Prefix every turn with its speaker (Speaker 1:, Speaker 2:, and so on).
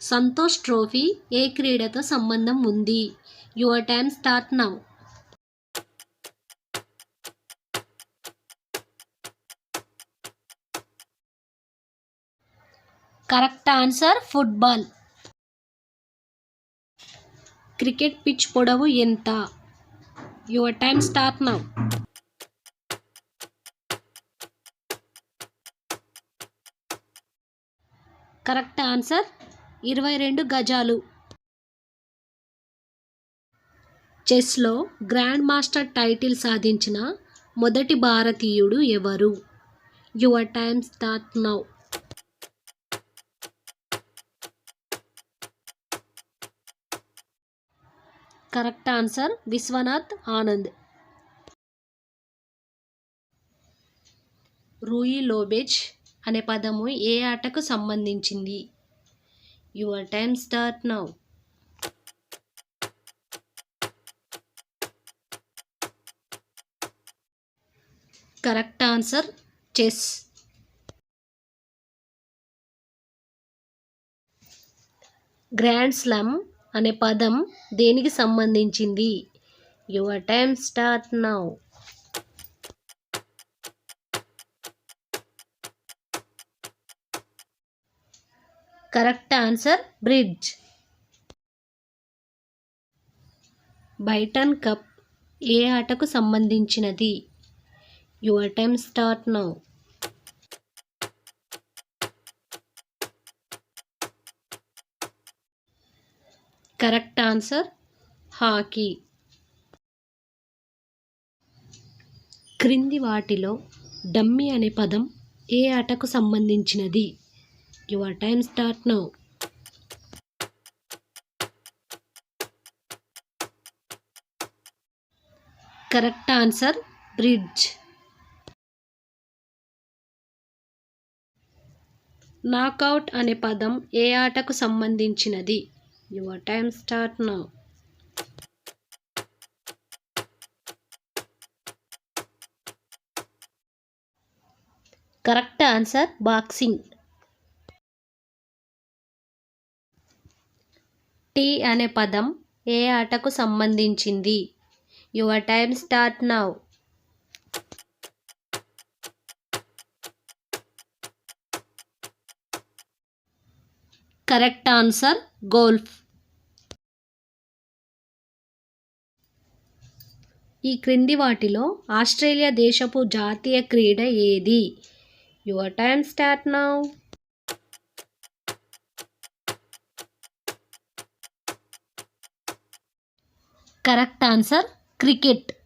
Speaker 1: Santosh trophy ఏ క్రీడతో సంబంధం ఉంది? Your time start now. Correct answer football. Cricket pitch పొడవు ఎంత? Your time start now. Correct answer 22 గజాలు. చెస్లో grand master title సాధించిన మొదటి భారతీయుడు ఎవరు? Your time start now. Correct answer Viswanath Anand. Ruy Lopez అనే పదము ఏ ఆటకు సంబంధించింది? Your time start now. Correct answer chess. Grand slam అనే పదం దేనికి సంబంధించింది? Your time start now. Correct answer bridge. Beighton Cup ఏ ఆటకు సంబంధించినది? Your time start now. Correct answer hockey. క్రింది వాటిలో డమ్మీ అనే పదం ఏ ఆటకు సంబంధించినది? Your time start now. Correct answer bridge. Knockout అనే పదం ఏ ఆటకు సంబంధించినది? Your time start now. Correct answer boxing. Tee అనే పదం ఏ ఆటకు సంబంధించింది? Your time start now. Correct answer golf. ఈ క్రింది వాటిలో ఆస్ట్రేలియా దేశపు జాతీయ క్రీడ ఏది? Your time start now. Correct answer cricket.